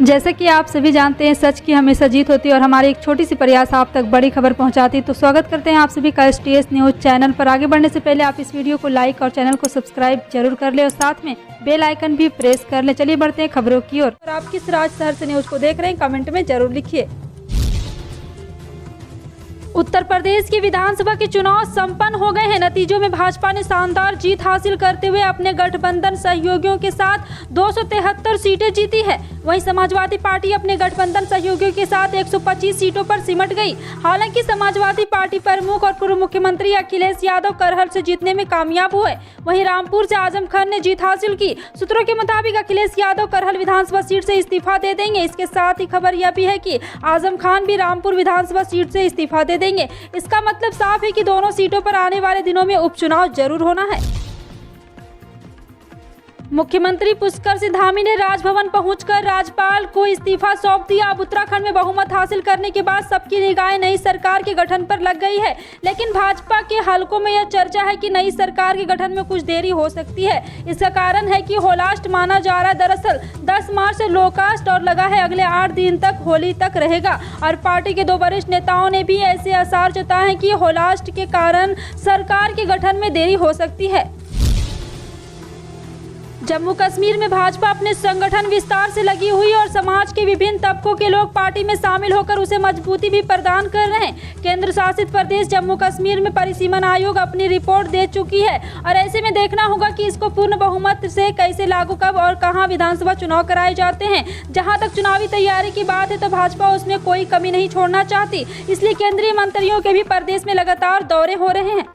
जैसे कि आप सभी जानते हैं, सच की हमेशा जीत होती है और हमारी एक छोटी सी प्रयास आप तक बड़ी खबर पहुंचाती है। तो स्वागत करते हैं आप सभी का STS न्यूज़ चैनल पर। आगे बढ़ने से पहले आप इस वीडियो को लाइक और चैनल को सब्सक्राइब जरूर कर ले और साथ में बेल आइकन भी प्रेस कर ले। चलिए बढ़ते हैं खबरों की ओर। और आप किस राज्य शहर से न्यूज़ को देख रहे हैं, कमेंट में जरूर लिखिए। उत्तर प्रदेश की विधानसभा के चुनाव संपन्न हो गए हैं। नतीजों में भाजपा ने शानदार जीत हासिल करते हुए अपने गठबंधन सहयोगियों के साथ 273 सीटें जीती है। वहीं समाजवादी पार्टी अपने गठबंधन सहयोगियों के साथ 125 सीटों पर सिमट गई। हालांकि समाजवादी पार्टी प्रमुख और पूर्व मुख्यमंत्री अखिलेश यादव करहल से जीतने में कामयाब हुए। वहीं रामपुर से आजम खान ने जीत हासिल की। सूत्रों के मुताबिक अखिलेश यादव करहल विधानसभा सीट से इस्तीफा दे देंगे। इसके साथ ही खबर यह भी है कि आजम खान भी रामपुर विधानसभा सीट से इस्तीफा दे देंगे। इसका मतलब साफ है कि दोनों सीटों पर आने वाले दिनों में उपचुनाव जरूर होना है। मुख्यमंत्री पुष्कर सिंह धामी ने राजभवन पहुंचकर राज्यपाल को इस्तीफा सौंप दिया। अब उत्तराखंड में बहुमत हासिल करने के बाद सबकी निगाहें नई सरकार के गठन पर लग गई है। लेकिन भाजपा के हलकों में यह चर्चा है कि नई सरकार के गठन में कुछ देरी हो सकती है। इसका कारण है कि होलास्ट माना जा रहा है। दरअसल 10 मार्च से लोकास्ट और लगा है अगले 8 दिन तक होली तक रहेगा। और पार्टी के 2 वरिष्ठ नेताओं ने भी ऐसे आसार जताए हैं कि होलास्ट के कारण सरकार के गठन में देरी हो सकती है। जम्मू कश्मीर में भाजपा अपने संगठन विस्तार से लगी हुई और समाज के विभिन्न तबकों के लोग पार्टी में शामिल होकर उसे मजबूती भी प्रदान कर रहे हैं। केंद्र शासित प्रदेश जम्मू कश्मीर में परिसीमन आयोग अपनी रिपोर्ट दे चुकी है और ऐसे में देखना होगा कि इसको पूर्ण बहुमत से कैसे लागू कब और कहां विधानसभा चुनाव कराए जाते हैं। जहां तक चुनावी तैयारी की बात है तो भाजपा उसमें कोई कमी नहीं छोड़ना चाहती। इसलिए केंद्रीय मंत्रियों के भी प्रदेश में लगातार दौरे हो रहे हैं।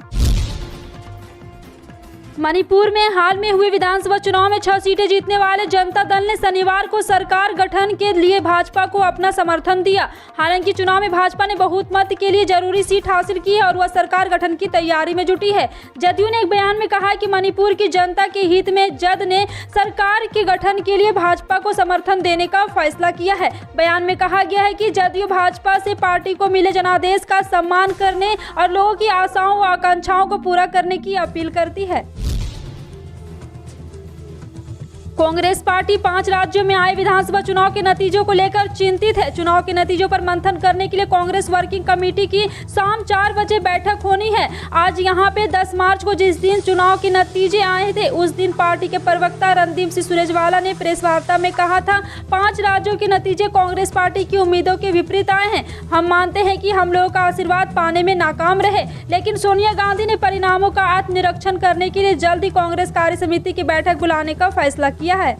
मणिपुर में हाल में हुए विधानसभा चुनाव में 6 सीटें जीतने वाले जनता दल ने शनिवार को सरकार गठन के लिए भाजपा को अपना समर्थन दिया। हालांकि चुनाव में भाजपा ने बहुमत के लिए जरूरी सीट हासिल की है और वह सरकार गठन की तैयारी में जुटी है। जदयू ने एक बयान में कहा कि मणिपुर की जनता के हित में जद ने सरकार के गठन के लिए भाजपा को समर्थन देने का फैसला किया है। बयान में कहा गया है कि जदयू भाजपा से पार्टी को मिले जनादेश का सम्मान करने और लोगों की आशाओं व आकांक्षाओं को पूरा करने की अपील करती है। कांग्रेस पार्टी 5 राज्यों में आए विधानसभा चुनाव के नतीजों को लेकर चिंतित है। चुनाव के नतीजों पर मंथन करने के लिए कांग्रेस वर्किंग कमेटी की शाम 4 बजे बैठक होनी है। आज यहां पे 10 मार्च को जिस दिन चुनाव के नतीजे आए थे उस दिन पार्टी के प्रवक्ता रणदीप सिंह सुरजेवाला ने प्रेस वार्ता में कहा था, 5 राज्यों के नतीजे कांग्रेस पार्टी की उम्मीदों के विपरीत आए हैं। हम मानते हैं कि हम लोगों का आशीर्वाद पाने में नाकाम रहे, लेकिन सोनिया गांधी ने परिणामों का आत्मनिरीक्षण करने के लिए जल्द ही कांग्रेस कार्य समिति की बैठक बुलाने का फैसला किया है।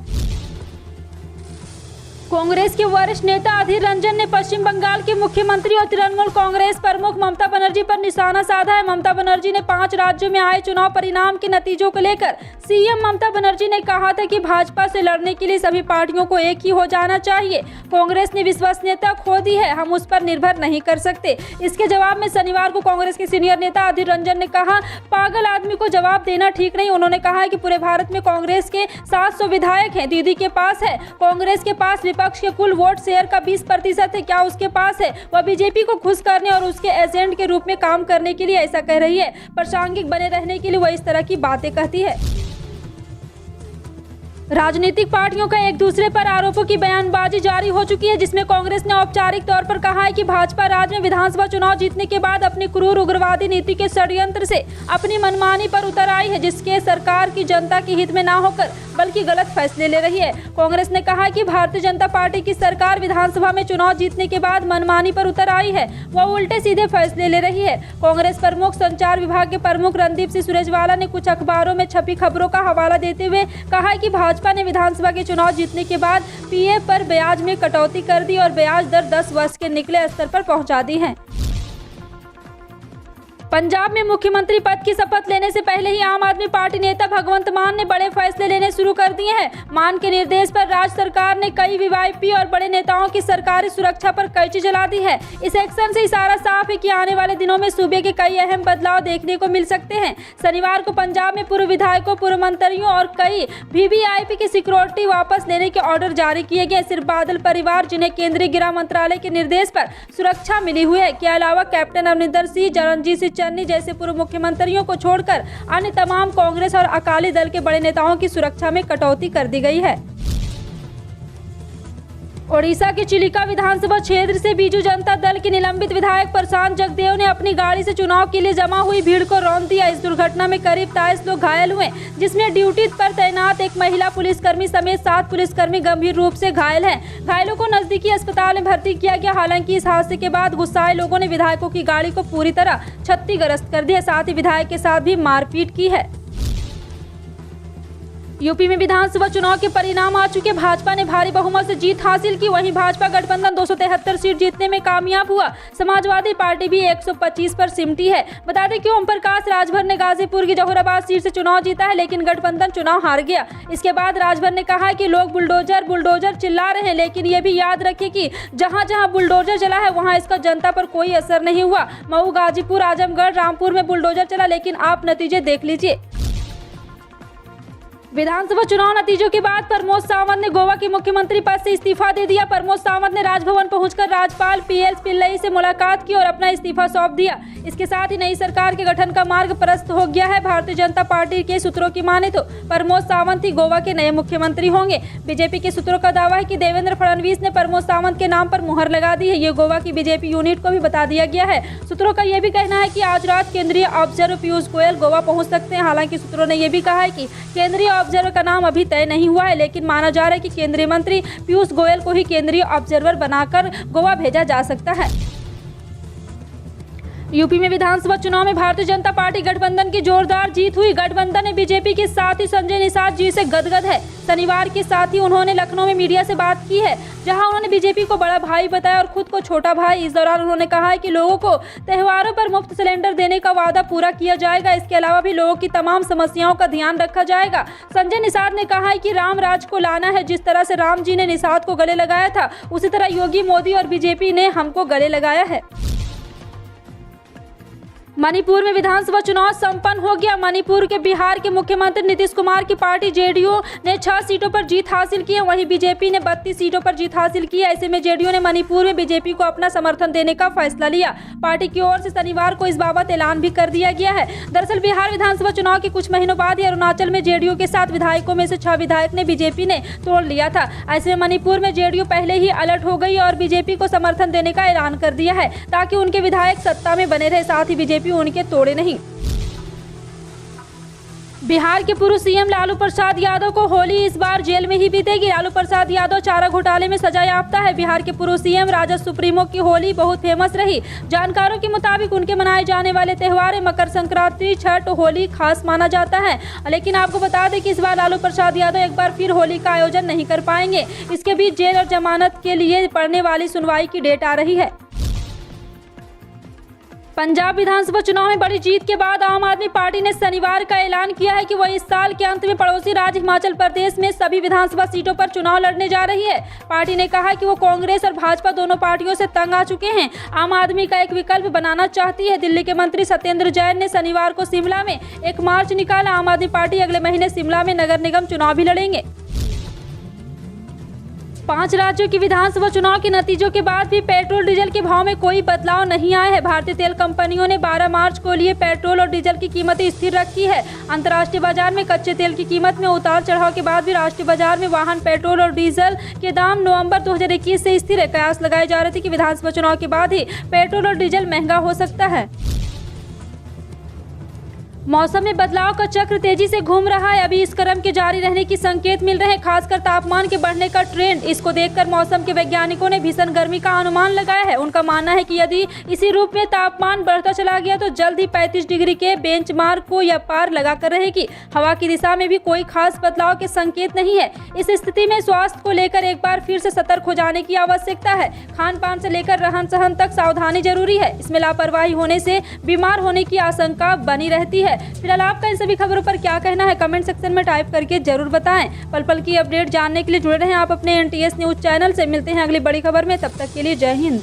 कांग्रेस के वरिष्ठ नेता अधीर रंजन ने पश्चिम बंगाल के मुख्यमंत्री और तृणमूल कांग्रेस प्रमुख ममता बनर्जी पर निशाना साधा है। ममता बनर्जी ने 5 राज्यों में आए चुनाव परिणाम के नतीजों को लेकर सीएम ममता बनर्जी ने कहा था कि भाजपा से लड़ने के लिए सभी पार्टियों को एक ही हो जाना चाहिए। कांग्रेस ने विश्वसनीयता खो दी है, हम उस पर निर्भर नहीं कर सकते। इसके जवाब में शनिवार को कांग्रेस के सीनियर नेता अधीर रंजन ने कहा, पागल आदमी को जवाब देना ठीक नहीं। उन्होंने कहा कि पूरे भारत में कांग्रेस के 700 विधायक हैं, दीदी के पास है। कांग्रेस के पास विपक्ष के कुल वोट शेयर का 20% है, क्या उसके पास है? वह बीजेपी को खुश करने और उसके एजेंट के रूप में काम करने के लिए ऐसा कह रही है। प्रासंगिक बने रहने के लिए वह इस तरह की बातें कहती है। राजनीतिक पार्टियों का एक दूसरे पर आरोपों की बयानबाजी जारी हो चुकी है, जिसमें कांग्रेस ने औपचारिक तौर पर कहा है कि भाजपा राज्य में विधानसभा चुनाव जीतने के बाद अपनी क्रूर उग्रवादी नीति के षड्यंत्र से अपनी मनमानी पर उतर आई है, जिसके सरकार की जनता के हित में ना होकर बल्कि गलत फैसले ले रही है। कांग्रेस ने कहा कि भारतीय जनता पार्टी की सरकार विधानसभा में चुनाव जीतने के बाद मनमानी पर उतर आई है, वह उल्टे सीधे फैसले ले रही है। कांग्रेस प्रमुख संचार विभाग के प्रमुख रणदीप सिंह सुरजेवाला ने कुछ अखबारों में छपी खबरों का हवाला देते हुए कहा कि भाजपा ने विधानसभा के चुनाव जीतने के बाद पीएफ पर ब्याज में कटौती कर दी और ब्याज दर 10 वर्ष के निचले स्तर पर पहुंचा दी है। पंजाब में मुख्यमंत्री पद की शपथ लेने से पहले ही आम आदमी पार्टी नेता भगवंत मान ने बड़े फैसले लेने शुरू कर दिए हैं। मान के निर्देश पर राज्य सरकार ने कई वीआईपी और बड़े नेताओं की सरकारी सुरक्षा पर कैंची जला दी है। इस एक्शन से इशारा साफ है कि आने वाले दिनों में सूबे के कई अहम बदलाव देखने को मिल सकते हैं। शनिवार को पंजाब में पूर्व विधायकों, पूर्व मंत्रियों और कई वीवीआईपी की सिक्योरिटी वापस लेने के ऑर्डर जारी किए गए। सिर्फ बादल परिवार, जिन्हें केंद्रीय गृह मंत्रालय के निर्देश पर सुरक्षा मिली हुई है, के अलावा कैप्टन अमरिंदर सिंह, रणजीत सिंह चन्नी जैसे पूर्व मुख्यमंत्रियों को छोड़कर अन्य तमाम कांग्रेस और अकाली दल के बड़े नेताओं की सुरक्षा में कटौती कर दी गई है। ओडिशा के चिलिका विधानसभा क्षेत्र से बीजू जनता दल के निलंबित विधायक प्रशांत जगदेव ने अपनी गाड़ी से चुनाव के लिए जमा हुई भीड़ को रौंद दिया। इस दुर्घटना में करीब 23 लोग घायल हुए, जिसमें ड्यूटी पर तैनात एक महिला पुलिसकर्मी समेत 7 पुलिसकर्मी गंभीर रूप से घायल हैं। घायलों को नजदीकी अस्पताल में भर्ती किया गया। हालांकि इस हादसे के बाद गुस्साए लोगों ने विधायकों की गाड़ी को पूरी तरह क्षतिग्रस्त कर दिया, साथ ही विधायक के साथ भी मारपीट की है। यूपी में विधानसभा चुनाव के परिणाम आ चुके। भाजपा ने भारी बहुमत से जीत हासिल की। वहीं भाजपा गठबंधन 273 सीट जीतने में कामयाब हुआ। समाजवादी पार्टी भी 125 पर सिमटी है। बता दें कि ओम प्रकाश राजभर ने गाजीपुर की जहुराबाद सीट से चुनाव जीता है, लेकिन गठबंधन चुनाव हार गया। इसके बाद राजभर ने कहा कि लोग बुलडोजर बुलडोजर चिल्ला रहे हैं, लेकिन ये भी याद रखें कि जहां जहां बुलडोजर चला है वहां इसका जनता पर कोई असर नहीं हुआ। मऊ, गाजीपुर, आजमगढ़, रामपुर में बुलडोजर चला, लेकिन आप नतीजे देख लीजिए। विधानसभा चुनाव नतीजों के बाद प्रमोद सावंत ने गोवा के मुख्यमंत्री पद से इस्तीफा दे दिया। प्रमोद सावंत ने राजभवन पहुंचकर राज्यपाल पीएस पिल्लई से मुलाकात की और अपना इस्तीफा सौंप दिया। इसके साथ ही नई सरकार के गठन का मार्ग प्रशस्त हो गया है। भारतीय जनता पार्टी के सूत्रों की माने तो प्रमोद सावंत ही गोवा के नए मुख्यमंत्री होंगे। बीजेपी के सूत्रों का दावा है कि देवेंद्र फडणवीस ने प्रमोद सावंत के नाम पर मुहर लगा दी है। ये गोवा की बीजेपी यूनिट को भी बता दिया गया है। सूत्रों का यह भी कहना है कि आज रात केंद्रीय ऑब्जर्वर पीयूष गोयल गोवा पहुंच सकते हैं। हालांकि सूत्रों ने यह भी कहा है कि केंद्रीय ऑब्जर्वर का नाम अभी तय नहीं हुआ है, लेकिन माना जा रहा है कि केंद्रीय मंत्री पीयूष गोयल को ही केंद्रीय ऑब्जर्वर बनाकर गोवा भेजा जा सकता है। यूपी में विधानसभा चुनाव में भारतीय जनता पार्टी गठबंधन की जोरदार जीत हुई। गठबंधन ने बीजेपी के साथ ही संजय निषाद जी से गदगद है। शनिवार के साथ ही उन्होंने लखनऊ में मीडिया से बात की है, जहां उन्होंने बीजेपी को बड़ा भाई बताया और खुद को छोटा भाई। इस दौरान उन्होंने कहा है कि लोगों को त्योहारों पर मुफ्त सिलेंडर देने का वादा पूरा किया जाएगा। इसके अलावा भी लोगों की तमाम समस्याओं का ध्यान रखा जाएगा। संजय निषाद ने कहा है कि राम राज को लाना है। जिस तरह से राम जी ने निषाद को गले लगाया था, उसी तरह योगी, मोदी और बीजेपी ने हमको गले लगाया है। मणिपुर में विधानसभा चुनाव संपन्न हो गया। मणिपुर के बिहार के मुख्यमंत्री नीतीश कुमार की पार्टी जेडीयू ने 6 सीटों पर जीत हासिल की है। वहीं बीजेपी ने 32 सीटों पर जीत हासिल की है। ऐसे में जेडीयू ने मणिपुर में बीजेपी को अपना समर्थन देने का फैसला लिया। पार्टी की ओर से शनिवार को इस बाबत ऐलान भी कर दिया गया है। दरअसल बिहार विधानसभा चुनाव के कुछ महीनों बाद ही अरुणाचल में जेडीयू के 7 विधायकों में से 6 विधायक ने बीजेपी ने तोड़ लिया था। ऐसे में मणिपुर में जेडीयू पहले ही अलर्ट हो गई और बीजेपी को समर्थन देने का ऐलान कर दिया है, ताकि उनके विधायक सत्ता में बने रहे, साथ ही बीजेपी उनके तोड़े नहीं। बिहार के पूर्व सीएम लालू प्रसाद यादव को होली इस बार जेल में ही बीतेगी। लालू प्रसाद यादव चारा घोटाले में सजा याफ्ता है। बिहार के पूर्व सीएम राजद सुप्रीमो की होली बहुत फेमस रही। जानकारों के मुताबिक उनके मनाए जाने वाले त्योहार मकर संक्रांति, छठ, होली खास माना जाता है। लेकिन आपको बता दें कि इस बार लालू प्रसाद यादव एक बार फिर होली का आयोजन नहीं कर पाएंगे। इसके बीच जेल और जमानत के लिए पड़ने वाली सुनवाई की डेट आ रही है। पंजाब विधानसभा चुनाव में बड़ी जीत के बाद आम आदमी पार्टी ने शनिवार का ऐलान किया है कि वह इस साल के अंत में पड़ोसी राज्य हिमाचल प्रदेश में सभी विधानसभा सीटों पर चुनाव लड़ने जा रही है। पार्टी ने कहा कि वो कांग्रेस और भाजपा दोनों पार्टियों से तंग आ चुके हैं। आम आदमी का एक विकल्प बनाना चाहती है। दिल्ली के मंत्री सत्येंद्र जैन ने शनिवार को शिमला में एक मार्च निकाला। आम आदमी पार्टी अगले महीने शिमला में नगर निगम चुनाव भी लड़ेंगे। 5 राज्यों की विधानसभा चुनाव के नतीजों के बाद भी पेट्रोल डीजल के भाव में कोई बदलाव नहीं आया है। भारतीय तेल कंपनियों ने 12 मार्च को लिए पेट्रोल और डीजल की कीमतें स्थिर रखी है। अंतर्राष्ट्रीय बाजार में कच्चे तेल की कीमत में उतार चढ़ाव के बाद भी राष्ट्रीय बाजार में वाहन पेट्रोल और डीजल के दाम नवंबर 2021 से स्थिर है। कयास लगाए जा रहे थे कि विधानसभा चुनाव के बाद ही पेट्रोल और डीजल महंगा हो सकता है। मौसम में बदलाव का चक्र तेजी से घूम रहा है। अभी इस क्रम के जारी रहने की संकेत मिल रहे हैं, खासकर तापमान के बढ़ने का ट्रेंड। इसको देखकर मौसम के वैज्ञानिकों ने भीषण गर्मी का अनुमान लगाया है। उनका मानना है कि यदि इसी रूप में तापमान बढ़ता चला गया तो जल्द ही 35 डिग्री के बेंचमार्क को यह पार लगाकर रहेगी। हवा की दिशा में भी कोई खास बदलाव के संकेत नहीं है। इस स्थिति में स्वास्थ्य को लेकर एक बार फिर से सतर्क हो जाने की आवश्यकता है। खान पान से लेकर रहन सहन तक सावधानी जरूरी है। इसमें लापरवाही होने से बीमार होने की आशंका बनी रहती है। फिलहाल आपका इन सभी खबरों पर क्या कहना है, कमेंट सेक्शन में टाइप करके जरूर बताएं। पल पल की अपडेट जानने के लिए जुड़े रहें आप अपने NTS न्यूज चैनल से। मिलते हैं अगली बड़ी खबर में, तब तक के लिए जय हिंद।